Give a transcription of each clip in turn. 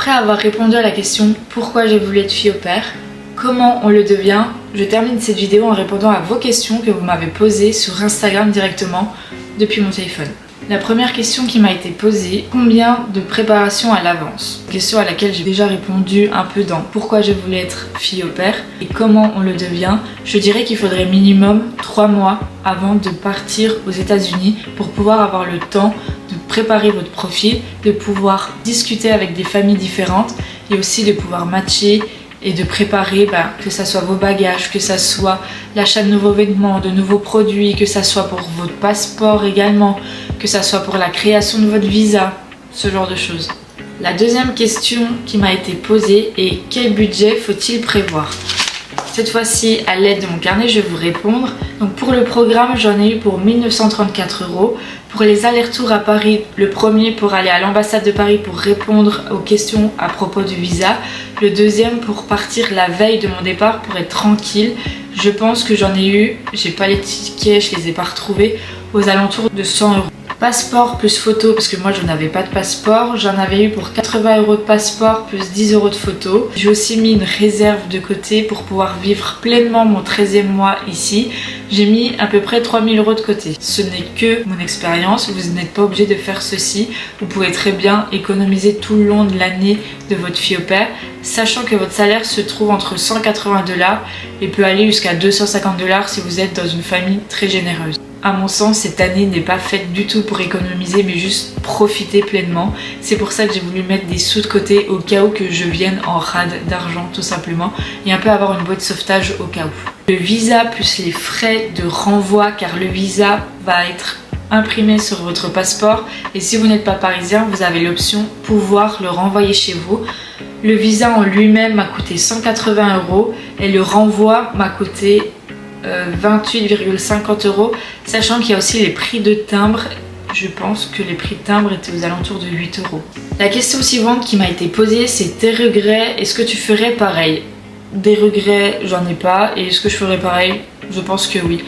Après avoir répondu à la question pourquoi j'ai voulu être fille au pair, comment on le devient, je termine cette vidéo en répondant à vos questions que vous m'avez posées sur Instagram directement depuis mon téléphone. La première question qui m'a été posée, combien de préparation à l'avance? Question à laquelle j'ai déjà répondu un peu dans pourquoi je voulais être fille au pair et comment on le devient. Je dirais qu'il faudrait minimum 3 mois avant de partir aux États-Unis pour pouvoir avoir le temps de préparer votre profil, de pouvoir discuter avec des familles différentes et aussi de pouvoir matcher et de préparer que ça soit vos bagages, que ça soit l'achat de nouveaux vêtements, de nouveaux produits, que ça soit pour votre passeport également, que ça soit pour la création de votre visa, ce genre de choses. La deuxième question qui m'a été posée est quel budget faut-il prévoir? Cette fois-ci, à l'aide de mon carnet, je vais vous répondre. Donc pour le programme, j'en ai eu pour 1 934 €. Pour les allers-retours à Paris, le premier pour aller à l'ambassade de Paris pour répondre aux questions à propos du visa. Le deuxième pour partir la veille de mon départ pour être tranquille. Je pense que j'en ai eu, j'ai pas les tickets, je les ai pas retrouvés, aux alentours de 100 €. Passeport plus photo, parce que moi je n'avais pas de passeport, j'en avais eu pour 80 € de passeport plus 10 € de photo. J'ai aussi mis une réserve de côté pour pouvoir vivre pleinement mon 13e mois ici. J'ai mis à peu près 3 000 € de côté. Ce n'est que mon expérience, vous n'êtes pas obligé de faire ceci. Vous pouvez très bien économiser tout le long de l'année de votre fille au pair, sachant que votre salaire se trouve entre 180 $ et peut aller jusqu'à 250 $ si vous êtes dans une famille très généreuse. À mon sens, cette année n'est pas faite du tout pour économiser, mais juste profiter pleinement. C'est pour ça que j'ai voulu mettre des sous de côté au cas où que je vienne en rade d'argent, tout simplement, et un peu avoir une boîte de sauvetage au cas où. Le visa plus les frais de renvoi, car le visa va être imprimé sur votre passeport, et si vous n'êtes pas parisien, vous avez l'option pouvoir le renvoyer chez vous. Le visa en lui-même m'a coûté 180 € et le renvoi m'a coûté 28,50 €, sachant qu'il y a aussi les prix de timbre. Je pense que les prix de timbre étaient aux alentours de 8 €. La question suivante qui m'a été posée, c'est tes regrets, est-ce que tu ferais pareil? Des regrets, j'en ai pas, et est-ce que je ferais pareil? Je pense que oui.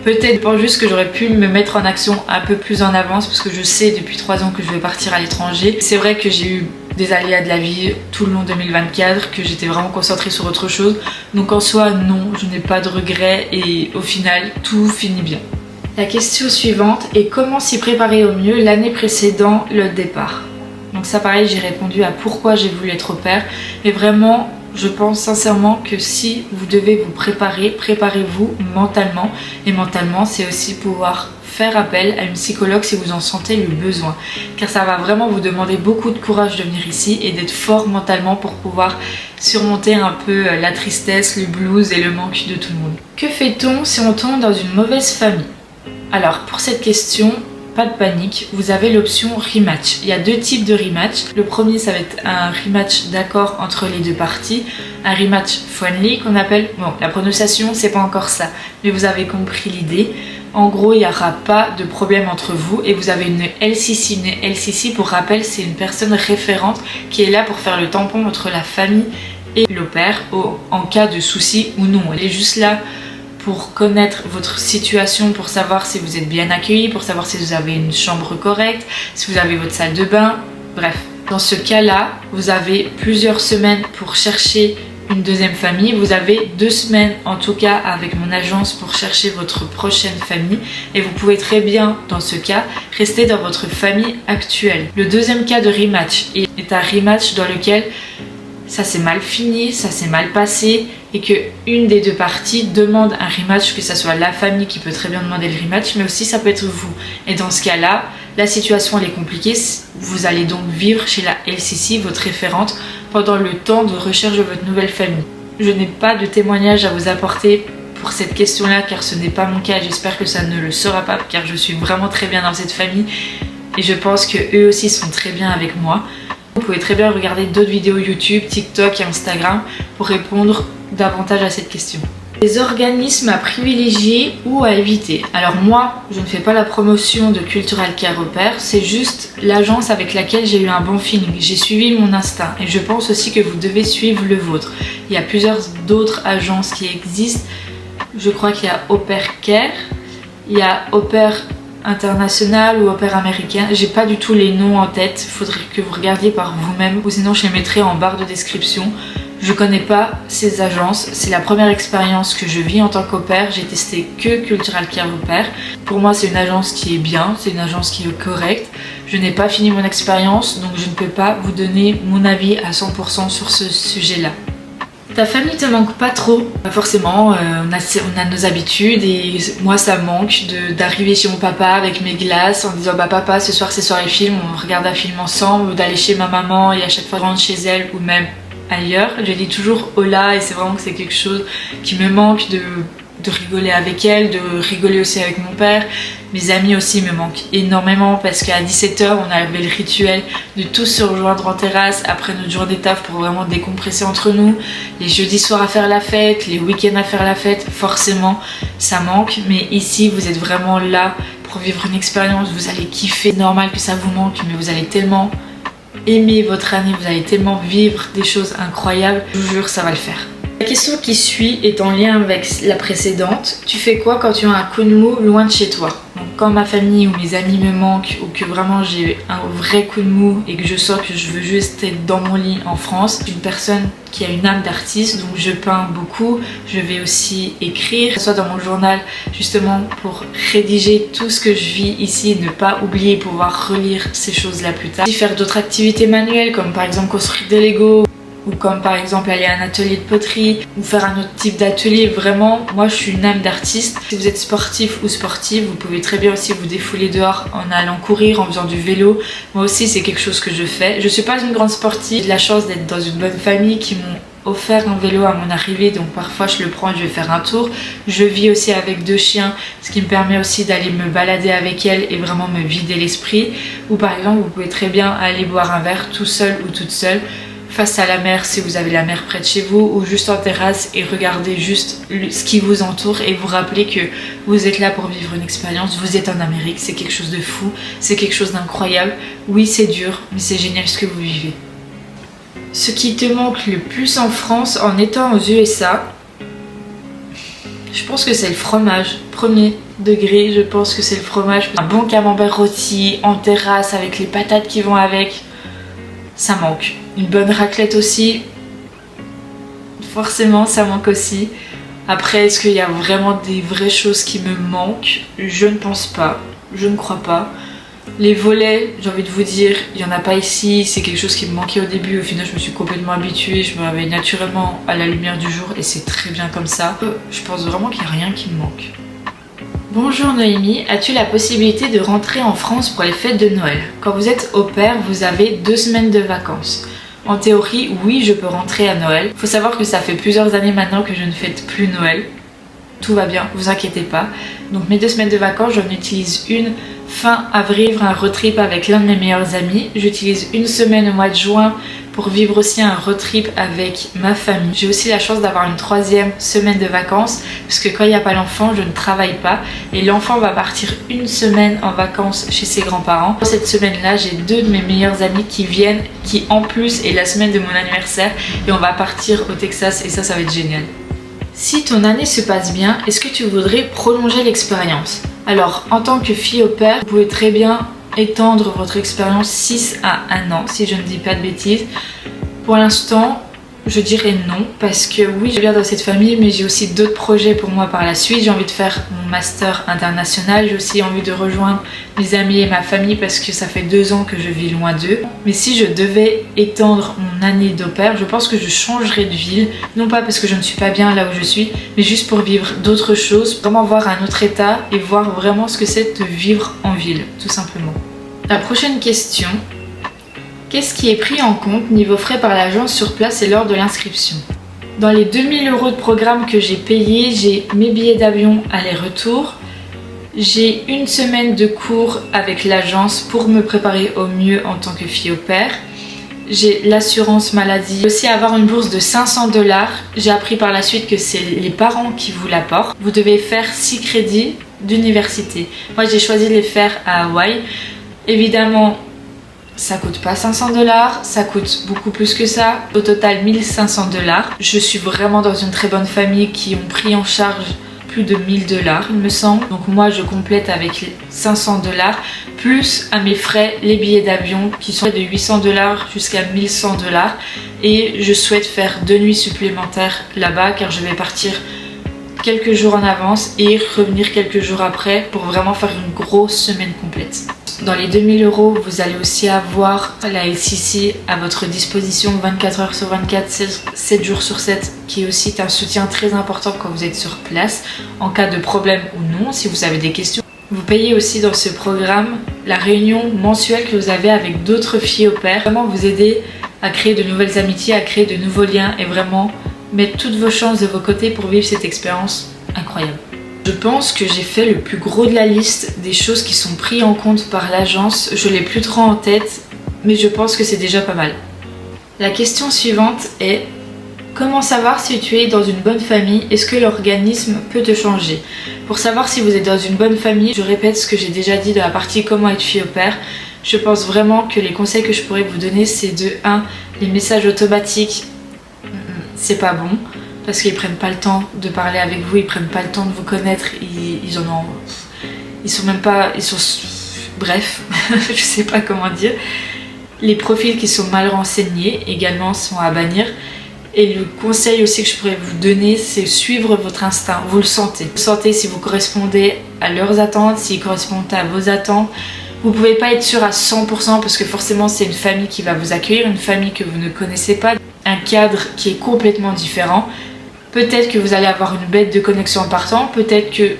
Peut-être, je pense juste que j'aurais pu me mettre en action un peu plus en avance, parce que je sais depuis 3 ans que je vais partir à l'étranger. C'est vrai que j'ai eu des aléas de la vie tout le long 2024, que j'étais vraiment concentrée sur autre chose. Donc en soi, non, je n'ai pas de regrets et au final, tout finit bien. La question suivante est comment s'y préparer au mieux l'année précédant le départ. Donc ça pareil, j'ai répondu à pourquoi j'ai voulu être au pair, mais vraiment, je pense sincèrement que si vous devez vous préparer, préparez-vous mentalement. Et mentalement, c'est aussi pouvoir faire appel à une psychologue si vous en sentez le besoin. Car ça va vraiment vous demander beaucoup de courage de venir ici et d'être fort mentalement pour pouvoir surmonter un peu la tristesse, le blues et le manque de tout le monde. Que fait-on si on tombe dans une mauvaise famille? Alors pour cette question, pas de panique, vous avez l'option rematch. Il y a 2 types de rematch. Le premier, ça va être un rematch d'accord entre les 2 parties. Un rematch friendly qu'on appelle. Bon, la prononciation, c'est pas encore ça, mais vous avez compris l'idée. En gros, il n'y aura pas de problème entre vous et vous avez une LCC. Une LCC, pour rappel, c'est une personne référente qui est là pour faire le tampon entre la famille et l'au pair en cas de souci ou non. Elle est juste là pour connaître votre situation, pour savoir si vous êtes bien accueilli, pour savoir si vous avez une chambre correcte, si vous avez votre salle de bain, bref. Dans ce cas-là, vous avez plusieurs semaines pour chercher une deuxième famille. Vous avez 2 semaines en tout cas avec mon agence pour chercher votre prochaine famille et vous pouvez très bien dans ce cas rester dans votre famille actuelle. Le deuxième cas de rematch est un rematch dans lequel ça s'est mal fini, ça s'est mal passé et que une des 2 parties demande un rematch, que ça soit la famille qui peut très bien demander le rematch, mais aussi ça peut être vous. Et dans ce cas-là, la situation elle est compliquée, vous allez donc vivre chez la LCC, votre référente, pendant le temps de recherche de votre nouvelle famille. Je n'ai pas de témoignage à vous apporter pour cette question-là car ce n'est pas mon cas, j'espère que ça ne le sera pas car je suis vraiment très bien dans cette famille et je pense que eux aussi sont très bien avec moi. Vous pouvez très bien regarder d'autres vidéos YouTube, TikTok et Instagram pour répondre davantage à cette question. Les organismes à privilégier ou à éviter. Alors moi, je ne fais pas la promotion de Cultural Care au pair, c'est juste l'agence avec laquelle j'ai eu un bon feeling. J'ai suivi mon instinct et je pense aussi que vous devez suivre le vôtre. Il y a plusieurs d'autres agences qui existent. Je crois qu'il y a Au Pair Care, il y a Au Pair international ou au pair américain. J'ai pas du tout les noms en tête, faudrait que vous regardiez par vous-même ou sinon je les mettrai en barre de description. Je connais pas ces agences, c'est la première expérience que je vis en tant qu'au pair, j'ai testé que Cultural Care au pair. Pour moi c'est une agence qui est bien, c'est une agence qui est correcte. Je n'ai pas fini mon expérience donc je ne peux pas vous donner mon avis à 100% sur ce sujet-là. Ta famille te manque pas trop? Forcément, on a nos habitudes et moi ça me manque d'arriver chez mon papa avec mes glaces en disant bah papa ce soir c'est soirée film, on regarde un film ensemble, ou d'aller chez ma maman et à chaque fois je rentre chez elle ou même ailleurs. Je dis toujours hola et c'est vraiment que c'est quelque chose qui me manque de rigoler avec elle, de rigoler aussi avec mon père. Mes amis aussi me manquent énormément parce qu'à 17h on avait le rituel de tous se rejoindre en terrasse après notre journée de taf pour vraiment décompresser entre nous. Les jeudis soirs à faire la fête, les week-ends à faire la fête, forcément ça manque. Mais ici vous êtes vraiment là pour vivre une expérience, vous allez kiffer. C'est normal que ça vous manque mais vous allez tellement aimer votre année, vous allez tellement vivre des choses incroyables. Je vous jure ça va le faire. La question qui suit est en lien avec la précédente. Tu fais quoi quand tu as un coup de mou loin de chez toi? Donc quand ma famille ou mes amis me manquent ou que vraiment j'ai un vrai coup de mou et que je sens que je veux juste être dans mon lit en France, je suis une personne qui a une âme d'artiste donc je peins beaucoup, je vais aussi écrire, soit dans mon journal justement pour rédiger tout ce que je vis ici et ne pas oublier pouvoir relire ces choses-là plus tard. Faire d'autres activités manuelles comme par exemple construire des Lego, ou comme par exemple aller à un atelier de poterie ou faire un autre type d'atelier. Vraiment, moi je suis une âme d'artiste. Si vous êtes sportif ou sportive, vous pouvez très bien aussi vous défouler dehors en allant courir, en faisant du vélo. Moi aussi c'est quelque chose que je fais. Je suis pas une grande sportive, j'ai de la chance d'être dans une bonne famille qui m'ont offert un vélo à mon arrivée, donc parfois je le prends et je vais faire un tour. Je vis aussi avec 2 chiens, ce qui me permet aussi d'aller me balader avec elles et vraiment me vider l'esprit. Ou par exemple vous pouvez très bien aller boire un verre tout seul ou toute seule face à la mer si vous avez la mer près de chez vous ou juste en terrasse et regarder juste ce qui vous entoure et vous rappeler que vous êtes là pour vivre une expérience, vous êtes en Amérique, c'est quelque chose de fou, c'est quelque chose d'incroyable. Oui c'est dur mais c'est génial ce que vous vivez. Ce qui te manque le plus en France en étant aux USA, je pense que c'est le fromage, premier degré, je pense que c'est le fromage. Un bon camembert rôti en terrasse avec les patates qui vont avec, ça manque. Une bonne raclette aussi, forcément ça manque aussi. Après est-ce qu'il y a vraiment des vraies choses qui me manquent? Je ne pense pas, je ne crois pas. Les volets, j'ai envie de vous dire, il n'y en a pas ici, c'est quelque chose qui me manquait au début, au final je me suis complètement habituée, je me réveille naturellement à la lumière du jour et c'est très bien comme ça. Je pense vraiment qu'il n'y a rien qui me manque. Bonjour Noémie, as-tu la possibilité de rentrer en France pour les fêtes de Noël? Quand vous êtes au pair, vous avez 2 semaines de vacances. En théorie, oui, je peux rentrer à Noël. Faut savoir que ça fait plusieurs années maintenant que je ne fête plus Noël. Tout va bien, vous inquiétez pas. Donc mes 2 semaines de vacances, j'en utilise une fin avril, un road trip avec l'un de mes meilleurs amis. J'utilise une semaine au mois de juin pour vivre aussi un road trip avec ma famille. J'ai aussi la chance d'avoir une 3e semaine de vacances parce que quand il n'y a pas l'enfant, je ne travaille pas et l'enfant va partir une semaine en vacances chez ses grands-parents. Cette semaine-là, j'ai 2 de mes meilleurs amis qui viennent, qui en plus est la semaine de mon anniversaire et on va partir au Texas et ça va être génial. Si ton année se passe bien, est-ce que tu voudrais prolonger l'expérience? Alors, en tant que fille au pair, vous pouvez très bien étendre votre expérience 6 à 1 an, si je ne dis pas de bêtises. Pour l'instant, je dirais non, parce que oui, je viens dans cette famille, mais j'ai aussi d'autres projets pour moi par la suite. J'ai envie de faire mon master international, j'ai aussi envie de rejoindre mes amis et ma famille parce que ça fait 2 ans que je vis loin d'eux. Mais si je devais étendre mon année d'au pair, je pense que je changerais de ville, non pas parce que je ne suis pas bien là où je suis, mais juste pour vivre d'autres choses, vraiment voir un autre état et voir vraiment ce que c'est de vivre en ville, tout simplement. La prochaine question. Qu'est-ce qui est pris en compte niveau frais par l'agence sur place et lors de l'inscription? Dans les 2000 € de programme que j'ai payé, j'ai mes billets d'avion aller-retour, j'ai 1 semaine de cours avec l'agence pour me préparer au mieux en tant que fille au pair, j'ai l'assurance maladie, aussi avoir une bourse de 500 $. J'ai appris par la suite que c'est les parents qui vous l'apportent. Vous devez faire 6 crédits d'université. Moi j'ai choisi de les faire à Hawaï. Évidemment, ça coûte pas 500 $, ça coûte beaucoup plus que ça. Au total 1500 $. Je suis vraiment dans une très bonne famille qui ont pris en charge plus de 1000 $, il me semble. Donc moi je complète avec les 500 $, plus à mes frais les billets d'avion qui sont de 800 $ jusqu'à 1100 $. Et je souhaite faire 2 nuits supplémentaires là-bas car je vais partir quelques jours en avance et revenir quelques jours après pour vraiment faire une grosse semaine complète. Dans les 2000 €, vous allez aussi avoir la LCC à votre disposition 24 heures sur 24, 7 jours sur 7, qui est aussi un soutien très important quand vous êtes sur place, en cas de problème ou non, si vous avez des questions. Vous payez aussi dans ce programme la réunion mensuelle que vous avez avec d'autres filles au pair. Vraiment vous aider à créer de nouvelles amitiés, à créer de nouveaux liens et vraiment mettre toutes vos chances de vos côtés pour vivre cette expérience incroyable. Je pense que j'ai fait le plus gros de la liste des choses qui sont prises en compte par l'agence. Je l'ai plus trop en tête, mais je pense que c'est déjà pas mal. La question suivante est: comment savoir si tu es dans une bonne famille? Est-ce que l'organisme peut te changer? Pour savoir si vous êtes dans une bonne famille, je répète ce que j'ai déjà dit de la partie comment être fille au pair. Je pense vraiment que les conseils que je pourrais vous donner, c'est de 1. Les messages automatiques, c'est pas bon. Parce qu'ils prennent pas le temps de parler avec vous, ils prennent pas le temps de vous connaître, ils sont même pas, bref, je sais pas comment dire. Les profils qui sont mal renseignés également sont à bannir. Et le conseil aussi que je pourrais vous donner, c'est suivre votre instinct, vous le sentez. Vous sentez si vous correspondez à leurs attentes, s'ils correspondent à vos attentes. Vous pouvez pas être sûr à 100% parce que forcément c'est une famille qui va vous accueillir, une famille que vous ne connaissez pas, un cadre qui est complètement différent. Peut-être que vous allez avoir une bête de connexion en partant, peut-être que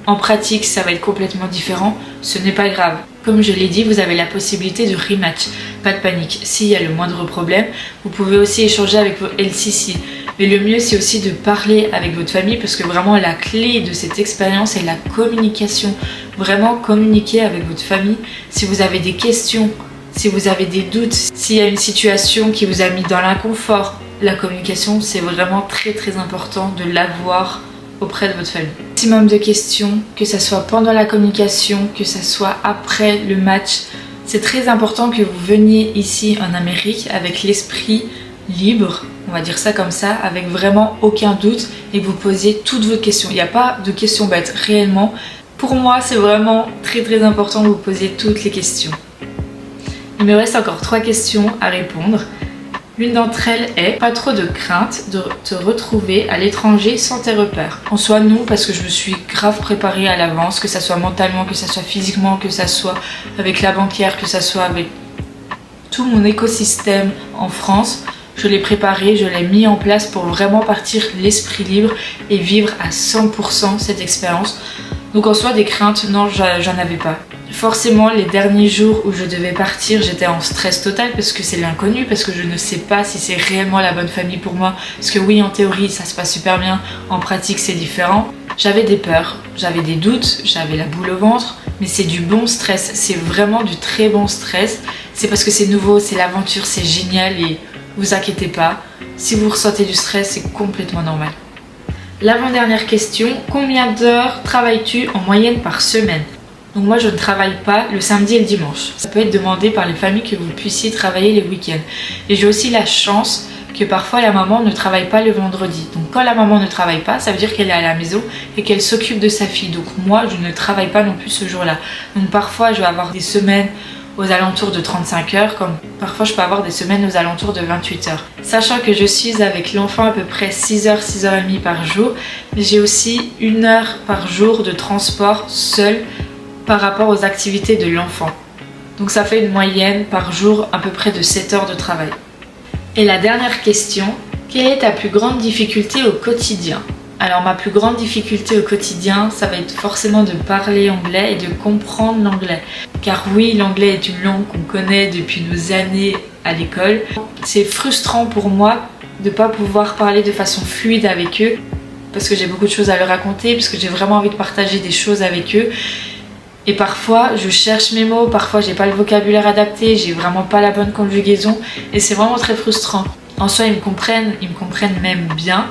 en pratique ça va être complètement différent, ce n'est pas grave. Comme je l'ai dit, vous avez la possibilité de rematch, pas de panique. S'il y a le moindre problème, vous pouvez aussi échanger avec vos LCC. Mais le mieux c'est aussi de parler avec votre famille parce que vraiment la clé de cette expérience est la communication. Vraiment communiquer avec votre famille si vous avez des questions, si vous avez des doutes, s'il y a une situation qui vous a mis dans l'inconfort. La communication, c'est vraiment très très important de l'avoir auprès de votre famille. Maximum de questions, que ce soit pendant la communication, que ce soit après le match. C'est très important que vous veniez ici en Amérique avec l'esprit libre, on va dire ça comme ça, avec vraiment aucun doute et vous posiez toutes vos questions. Il n'y a pas de questions bêtes, réellement. Pour moi, c'est vraiment très très important que vous posiez toutes les questions. Il me reste encore 3 questions à répondre. L'une d'entre elles est: pas trop de crainte de te retrouver à l'étranger sans tes repères? En soi non, parce que je me suis grave préparée à l'avance, que ça soit mentalement, que ça soit physiquement, que ça soit avec la banquière, que ça soit avec tout mon écosystème en France. Je l'ai préparé, je l'ai mis en place pour vraiment partir l'esprit libre et vivre à 100% cette expérience. Donc en soi des craintes, non, j'en avais pas. Forcément les derniers jours où je devais partir, j'étais en stress total parce que c'est l'inconnu, parce que je ne sais pas si c'est réellement la bonne famille pour moi. Parce que oui, en théorie ça se passe super bien, en pratique c'est différent. J'avais des peurs, j'avais des doutes, j'avais la boule au ventre, mais c'est du bon stress, c'est vraiment du très bon stress. C'est parce que c'est nouveau, c'est l'aventure, c'est génial et vous inquiétez pas, si vous ressentez du stress c'est complètement normal. L'avant-dernière question: combien d'heures travailles-tu en moyenne par semaine? Donc moi je ne travaille pas le samedi et le dimanche. Ça peut être demandé par les familles que vous puissiez travailler les week-ends. Et j'ai aussi la chance que parfois la maman ne travaille pas le vendredi. Donc quand la maman ne travaille pas, ça veut dire qu'elle est à la maison et qu'elle s'occupe de sa fille. Donc moi je ne travaille pas non plus ce jour-là. Donc parfois je vais avoir des semaines aux alentours de 35 heures, comme parfois je peux avoir des semaines aux alentours de 28 heures. Sachant que je suis avec l'enfant à peu près 6 heures, 6 heures et demie par jour, mais j'ai aussi 1 heure par jour de transport seul par rapport aux activités de l'enfant. Donc ça fait une moyenne par jour à peu près de 7 heures de travail. Et la dernière question: quelle est ta plus grande difficulté au quotidien? Alors ma plus grande difficulté au quotidien, ça va être forcément de parler anglais et de comprendre l'anglais. Car oui, l'anglais est une langue qu'on connaît depuis nos années à l'école. C'est frustrant pour moi de ne pas pouvoir parler de façon fluide avec eux, parce que j'ai beaucoup de choses à leur raconter, parce que j'ai vraiment envie de partager des choses avec eux. Et parfois je cherche mes mots, parfois j'ai pas le vocabulaire adapté, j'ai vraiment pas la bonne conjugaison et c'est vraiment très frustrant. En soi ils me comprennent même bien,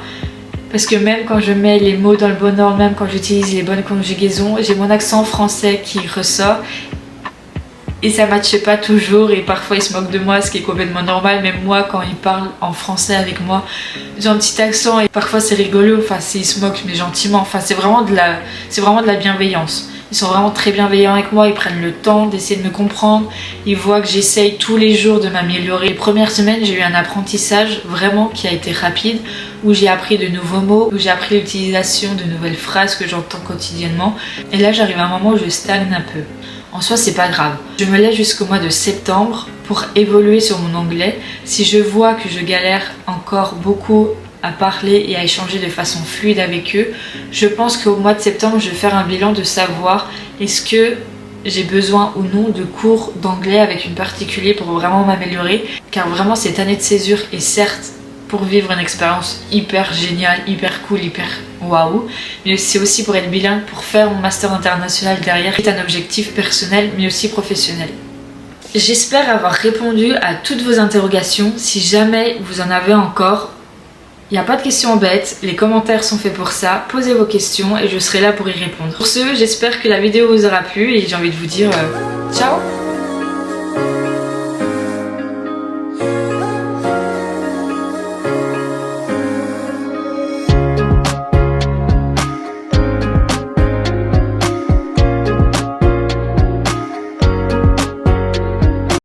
parce que même quand je mets les mots dans le bon ordre, même quand j'utilise les bonnes conjugaisons, j'ai mon accent français qui ressort et ça matche pas toujours et parfois ils se moquent de moi, ce qui est complètement normal. Même moi, quand ils parlent en français avec moi, j'ai un petit accent et parfois c'est rigolo, enfin ils se moquent mais gentiment, enfin c'est vraiment de la bienveillance. Ils sont vraiment très bienveillants avec moi, ils prennent le temps d'essayer de me comprendre, ils voient que j'essaye tous les jours de m'améliorer. Les premières semaines, j'ai eu un apprentissage vraiment qui a été rapide, où j'ai appris de nouveaux mots, où j'ai appris l'utilisation de nouvelles phrases que j'entends quotidiennement. Et là, j'arrive à un moment où je stagne un peu. En soi, c'est pas grave. Je me laisse jusqu'au mois de septembre pour évoluer sur mon anglais. Si je vois que je galère encore beaucoup à parler et à échanger de façon fluide avec eux, je pense qu'au mois de septembre, je vais faire un bilan de savoir est-ce que j'ai besoin ou non de cours d'anglais avec une particulier pour vraiment m'améliorer, car vraiment cette année de césure est certes pour vivre une expérience hyper géniale, hyper cool, hyper waouh, mais c'est aussi pour être bilingue, pour faire mon master international derrière, qui est un objectif personnel mais aussi professionnel. J'espère avoir répondu à toutes vos interrogations. Si jamais vous en avez encore, il n'y a pas de questions bêtes, les commentaires sont faits pour ça, posez vos questions et je serai là pour y répondre. Pour ce, j'espère que la vidéo vous aura plu et j'ai envie de vous dire ciao.